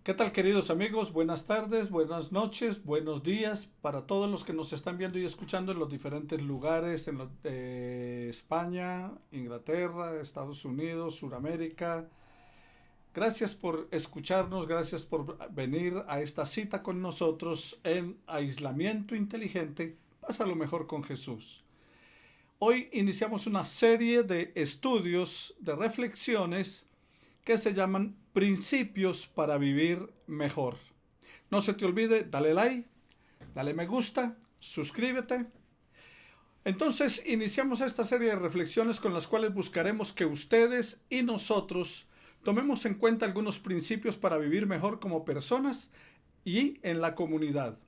¿Qué tal, queridos amigos? Buenas tardes, buenas noches, buenos días para todos los que nos están viendo y escuchando en los diferentes lugares, España, Inglaterra, Estados Unidos, Suramérica. Gracias por escucharnos, gracias por venir a esta cita con nosotros en Aislamiento Inteligente. Pásalo mejor con Jesús. Hoy iniciamos una serie de estudios, de reflexiones que se llaman Principios para vivir mejor. No se te olvide, dale like, dale me gusta, suscríbete. Entonces iniciamos esta serie de reflexiones con las cuales buscaremos que ustedes y nosotros tomemos en cuenta algunos principios para vivir mejor como personas y en la comunidad.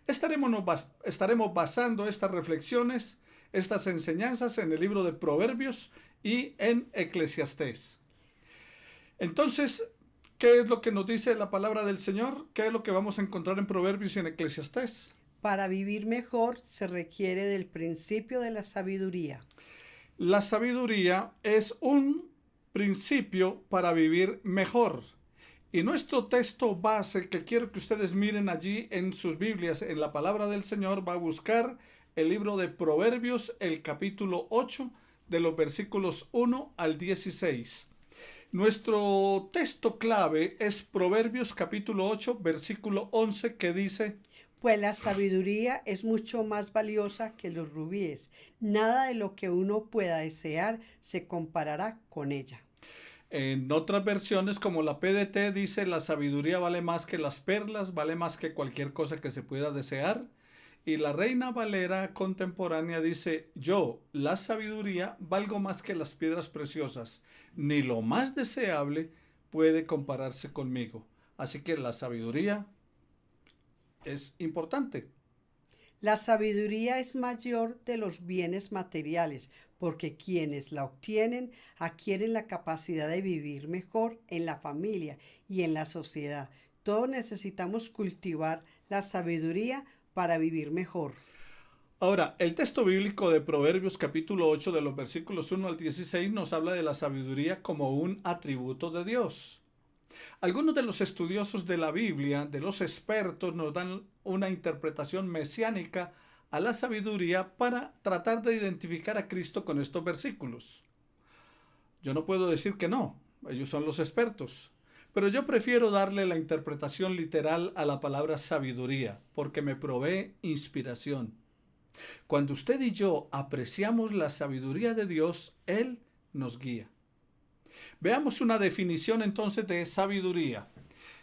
Estaremos basando estas reflexiones, estas enseñanzas en el libro de Proverbios y en Eclesiastés. Entonces, ¿qué es lo que nos dice la palabra del Señor? ¿Qué es lo que vamos a encontrar en Proverbios y en Eclesiastés? Para vivir mejor se requiere del principio de la sabiduría. La sabiduría es un principio para vivir mejor. Y nuestro texto base, que quiero que ustedes miren allí en sus Biblias, en la palabra del Señor, va a buscar el libro de Proverbios, el capítulo 8, de los versículos 1 al 16. Nuestro texto clave es Proverbios capítulo 8, versículo 11, que dice: Pues la sabiduría es mucho más valiosa que los rubíes. Nada de lo que uno pueda desear se comparará con ella. En otras versiones, como la PDT, dice: la sabiduría vale más que las perlas, vale más que cualquier cosa que se pueda desear. Y la Reina Valera contemporánea dice: yo, la sabiduría, valgo más que las piedras preciosas. Ni lo más deseable puede compararse conmigo. Así que la sabiduría es importante. La sabiduría es mayor de los bienes materiales, porque quienes la obtienen adquieren la capacidad de vivir mejor en la familia y en la sociedad. Todos necesitamos cultivar la sabiduría para vivir mejor. Ahora, el texto bíblico de Proverbios capítulo 8 de los versículos 1 al 16 nos habla de la sabiduría como un atributo de Dios. Algunos de los estudiosos de la Biblia, de los expertos, nos dan una interpretación mesiánica a la sabiduría para tratar de identificar a Cristo con estos versículos. Yo no puedo decir que no, ellos son los expertos. Pero yo prefiero darle la interpretación literal a la palabra sabiduría, porque me provee inspiración. Cuando usted y yo apreciamos la sabiduría de Dios, Él nos guía. Veamos una definición entonces de sabiduría.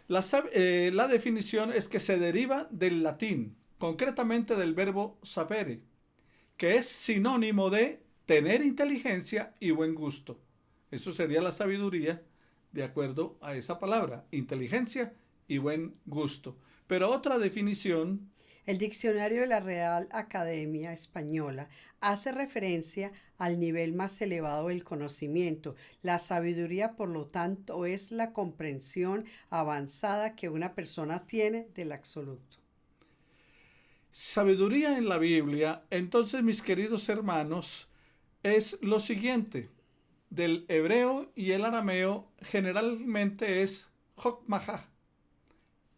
La definición es que se deriva del latín, concretamente del verbo sapere, que es sinónimo de tener inteligencia y buen gusto. Eso sería la sabiduría de acuerdo a esa palabra, inteligencia y buen gusto. Pero otra definición: el diccionario de la Real Academia Española hace referencia al nivel más elevado del conocimiento. La sabiduría, por lo tanto, es la comprensión avanzada que una persona tiene del absoluto. Sabiduría en la Biblia, entonces, mis queridos hermanos, es lo siguiente. Del hebreo y el arameo generalmente es hokmah,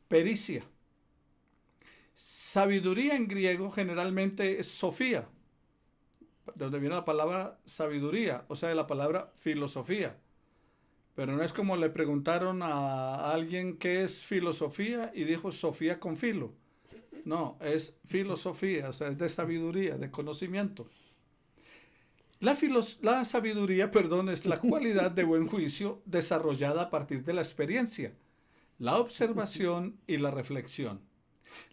pericia. Sabiduría en griego generalmente es sofía, de donde viene la palabra sabiduría, o sea, de la palabra filosofía. Pero no es como le preguntaron a alguien qué es filosofía y dijo Sofía con filo. No, es filosofía, o sea, es de sabiduría, de conocimiento. La sabiduría, es la cualidad de buen juicio desarrollada a partir de la experiencia, la observación y la reflexión.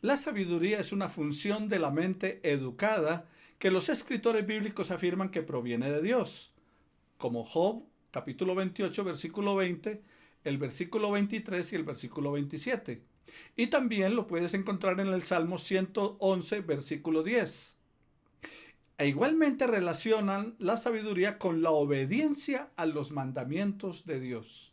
La sabiduría es una función de la mente educada que los escritores bíblicos afirman que proviene de Dios, como Job, capítulo 28, versículo 20, el versículo 23 y el versículo 27. Y también lo puedes encontrar en el Salmo 111, versículo 10. E igualmente relacionan la sabiduría con la obediencia a los mandamientos de Dios.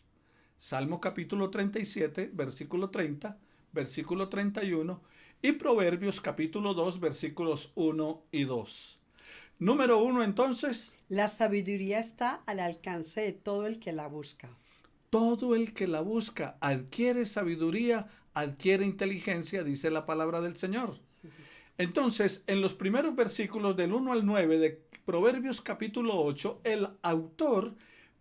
Salmo capítulo 37, versículo 30, versículo 31 y Proverbios capítulo 2, versículos 1 y 2. Número 1, entonces. La sabiduría está al alcance de todo el que la busca. Todo el que la busca adquiere sabiduría, adquiere inteligencia, dice la palabra del Señor. Entonces, en los primeros versículos del 1 al 9 de Proverbios capítulo 8, el autor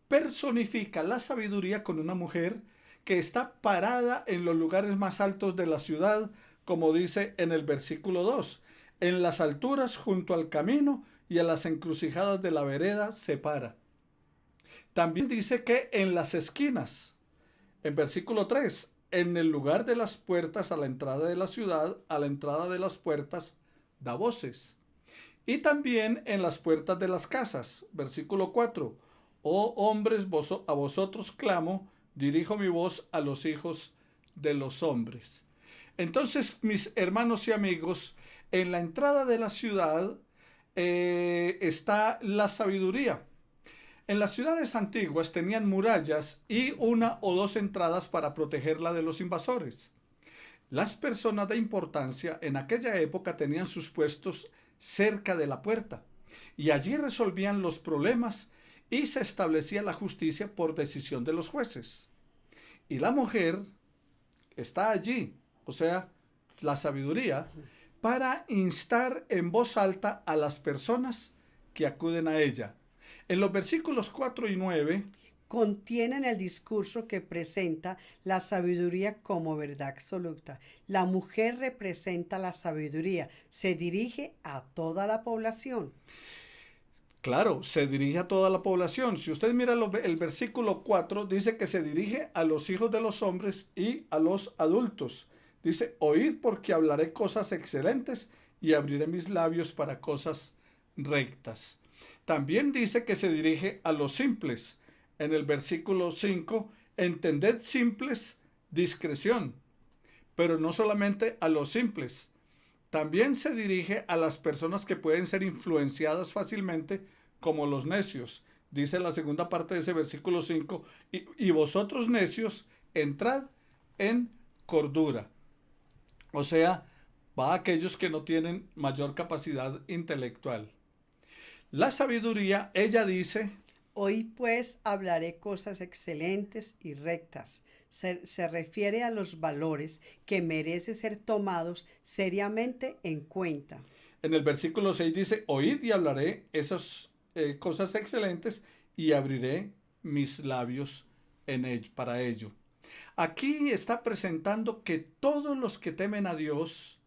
personifica la sabiduría con una mujer que está parada en los lugares más altos de la ciudad, como dice en el versículo 2. En las alturas junto al camino y a las encrucijadas de la vereda se para. También dice que en las esquinas, en versículo 3, en el lugar de las puertas a la entrada de la ciudad, a la entrada de las puertas, da voces. Y también en las puertas de las casas, versículo 4, oh hombres, a vosotros clamo, dirijo mi voz a los hijos de los hombres. Entonces, mis hermanos y amigos, en la entrada de la ciudad está la sabiduría. En las ciudades antiguas tenían murallas y una o dos entradas para protegerla de los invasores. Las personas de importancia en aquella época tenían sus puestos cerca de la puerta y allí resolvían los problemas y se establecía la justicia por decisión de los jueces. Y la mujer está allí, o sea, la sabiduría, para instar en voz alta a las personas que acuden a ella. En los versículos 4 y 9 contienen el discurso que presenta la sabiduría como verdad absoluta. La mujer representa la sabiduría, se dirige a toda la población. Claro, se dirige a toda la población. Si usted mira el versículo 4, dice que se dirige a los hijos de los hombres y a los adultos. Dice, oíd porque hablaré cosas excelentes y abriré mis labios para cosas rectas. También dice que se dirige a los simples. En el versículo 5, entended simples, discreción. Pero no solamente a los simples. También se dirige a las personas que pueden ser influenciadas fácilmente, como los necios. Dice la segunda parte de ese versículo 5, y vosotros necios, entrad en cordura. O sea, va a aquellos que no tienen mayor capacidad intelectual. La sabiduría, ella dice, hoy pues hablaré cosas excelentes y rectas. Se refiere a los valores que merecen ser tomados seriamente en cuenta. En el versículo 6 dice, oíd y hablaré esas cosas excelentes y abriré mis labios para ello. Aquí está presentando que todos los que temen a Dios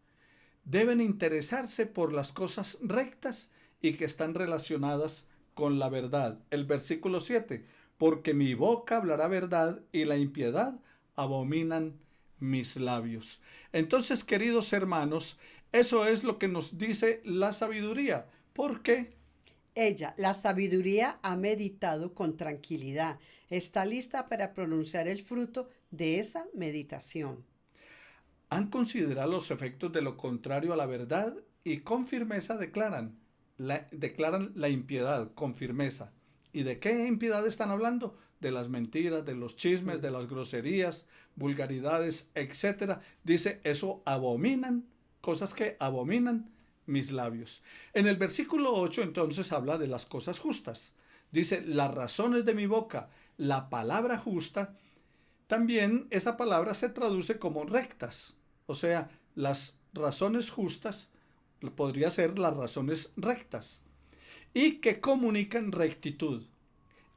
deben interesarse por las cosas rectas y que están relacionadas con la verdad. El versículo 7, porque mi boca hablará verdad y la impiedad abominan mis labios. Entonces, queridos hermanos, eso es lo que nos dice la sabiduría. ¿Por qué? Ella, la sabiduría, ha meditado con tranquilidad. Está lista para pronunciar el fruto de esa meditación. Han considerado los efectos de lo contrario a la verdad y con firmeza declaran la impiedad, con firmeza. ¿Y de qué impiedad están hablando? De las mentiras, de los chismes, de las groserías, vulgaridades, etc. Dice, eso abominan, cosas que abominan mis labios. En el versículo 8 entonces habla de las cosas justas. Dice, las razones de mi boca, la palabra justa. También esa palabra se traduce como rectas. O sea, las razones justas podría ser las razones rectas y que comunican rectitud.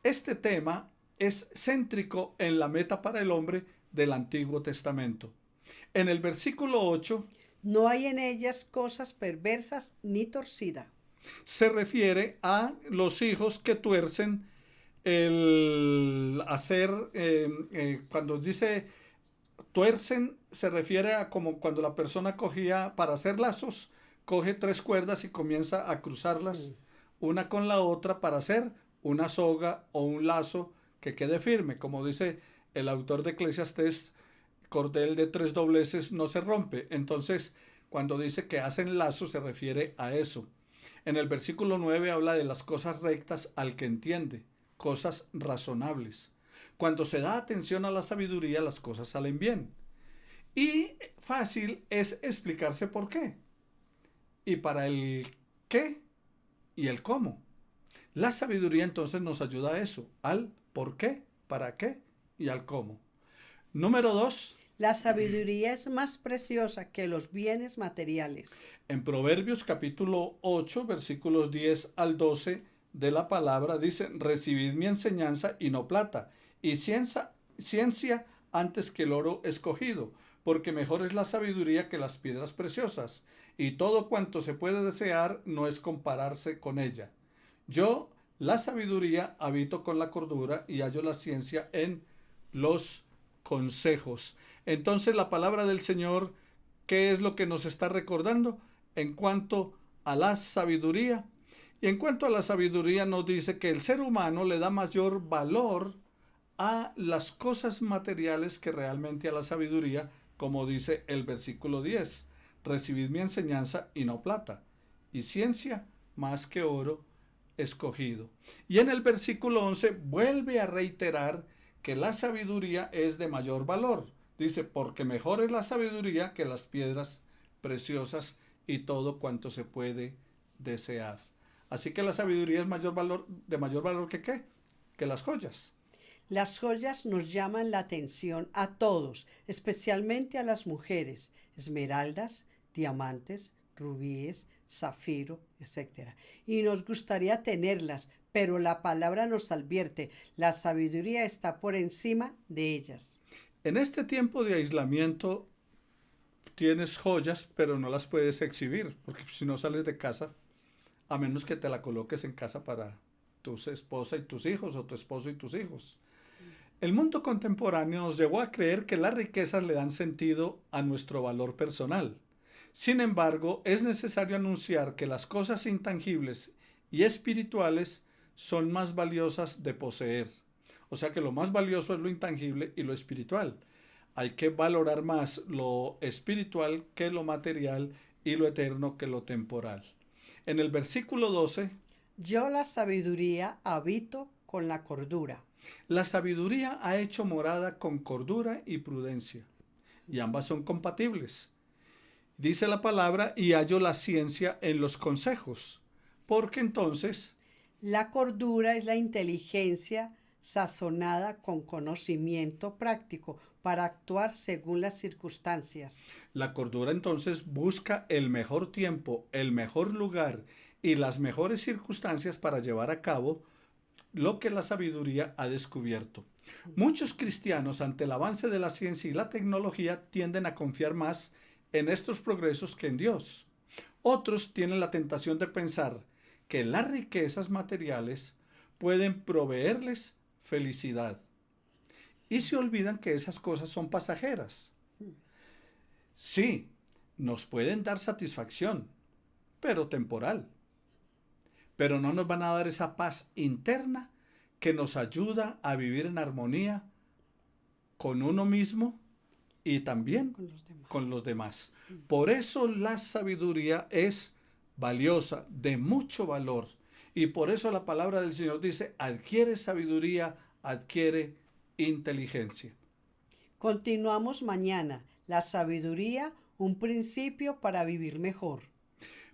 Este tema es céntrico en la meta para el hombre del Antiguo Testamento. En el versículo 8, no hay en ellas cosas perversas ni torcidas. Se refiere a los hijos que tuercen el hacer, cuando dice tuercen, se refiere a como cuando la persona cogía para hacer lazos, coge 3 cuerdas y comienza a cruzarlas una con la otra para hacer una soga o un lazo que quede firme. Como dice el autor de Eclesiastés, cordel de 3 dobleces no se rompe. Entonces, cuando dice que hacen lazos, se refiere a eso. En el versículo 9 habla de las cosas rectas al que entiende, cosas razonables. Cuando se da atención a la sabiduría, las cosas salen bien. Y fácil es explicarse por qué. Y para el qué y el cómo. La sabiduría entonces nos ayuda a eso, al por qué, para qué y al cómo. Número 2. La sabiduría es más preciosa que los bienes materiales. En Proverbios capítulo 8, versículos 10 al 12 de la palabra dice: recibid mi enseñanza y no plata, y ciencia antes que el oro escogido, porque mejor es la sabiduría que las piedras preciosas, y todo cuanto se puede desear no es compararse con ella. Yo, la sabiduría, habito con la cordura y hallo la ciencia en los consejos. Entonces la palabra del Señor, ¿qué es lo que nos está recordando en cuanto a la sabiduría? Y en cuanto a la sabiduría nos dice que el ser humano le da mayor valor a las cosas materiales que realmente a la sabiduría, como dice el versículo 10. Recibid mi enseñanza y no plata, y ciencia más que oro escogido. Y en el versículo 11 vuelve a reiterar que la sabiduría es de mayor valor. Dice, porque mejor es la sabiduría que las piedras preciosas y todo cuanto se puede desear. Así que la sabiduría es de mayor valor que ¿qué? Que las joyas. Las joyas nos llaman la atención a todos, especialmente a las mujeres. Esmeraldas, diamantes, rubíes, zafiro, etc. Y nos gustaría tenerlas, pero la palabra nos advierte, la sabiduría está por encima de ellas. En este tiempo de aislamiento tienes joyas, pero no las puedes exhibir, porque si no sales de casa, a menos que te la coloques en casa para tu esposa y tus hijos, o tu esposo y tus hijos. El mundo contemporáneo nos llevó a creer que las riquezas le dan sentido a nuestro valor personal. Sin embargo, es necesario anunciar que las cosas intangibles y espirituales son más valiosas de poseer. O sea que lo más valioso es lo intangible y lo espiritual. Hay que valorar más lo espiritual que lo material y lo eterno que lo temporal. En el versículo 12, yo la sabiduría habito con la cordura. La sabiduría ha hecho morada con cordura y prudencia, y ambas son compatibles. Dice la palabra, y hallo la ciencia en los consejos, porque entonces la cordura es la inteligencia sazonada con conocimiento práctico para actuar según las circunstancias. La cordura entonces busca el mejor tiempo, el mejor lugar y las mejores circunstancias para llevar a cabo lo que la sabiduría ha descubierto. Muchos cristianos, ante el avance de la ciencia y la tecnología, tienden a confiar más en estos progresos que en Dios. Otros tienen la tentación de pensar que las riquezas materiales pueden proveerles felicidad y se olvidan que esas cosas son pasajeras. Sí, nos pueden dar satisfacción, pero temporal. Pero no nos van a dar esa paz interna que nos ayuda a vivir en armonía con uno mismo y también con los demás. Por eso la sabiduría es valiosa, de mucho valor. Y por eso la palabra del Señor dice, adquiere sabiduría, adquiere inteligencia. Continuamos mañana. La sabiduría, un principio para vivir mejor.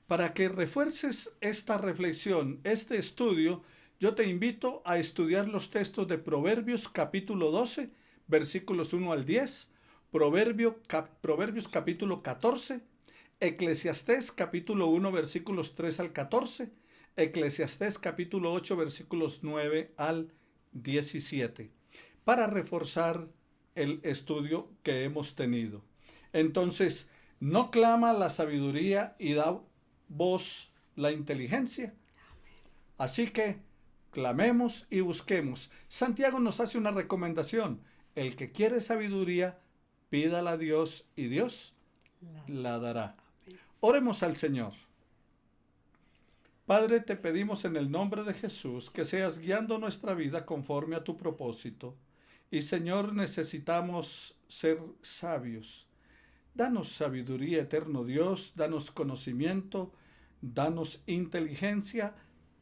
Para que refuerces esta reflexión, este estudio, yo te invito a estudiar los textos de Proverbios capítulo 12, versículos 1 al 10, Proverbios capítulo 14, Eclesiastés capítulo 1, versículos 3 al 14, Eclesiastés capítulo 8, versículos 9 al 17, para reforzar el estudio que hemos tenido. Entonces, no clama la sabiduría y da voz la inteligencia. Así que clamemos y busquemos. Santiago nos hace una recomendación. El que quiere sabiduría, pídala a Dios y Dios la dará. Oremos al Señor. Padre, te pedimos en el nombre de Jesús que seas guiando nuestra vida conforme a tu propósito. Y Señor, necesitamos ser sabios. Danos sabiduría, eterno Dios, danos conocimiento, danos inteligencia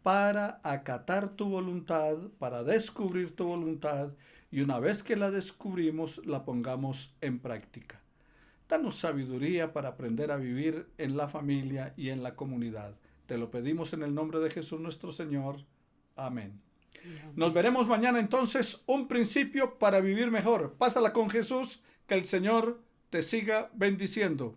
para acatar tu voluntad, para descubrir tu voluntad y una vez que la descubrimos, la pongamos en práctica. Danos sabiduría para aprender a vivir en la familia y en la comunidad. Te lo pedimos en el nombre de Jesús nuestro Señor. Amén. Nos veremos mañana entonces, un principio para vivir mejor. Pásala con Jesús, que el Señor te siga bendiciendo.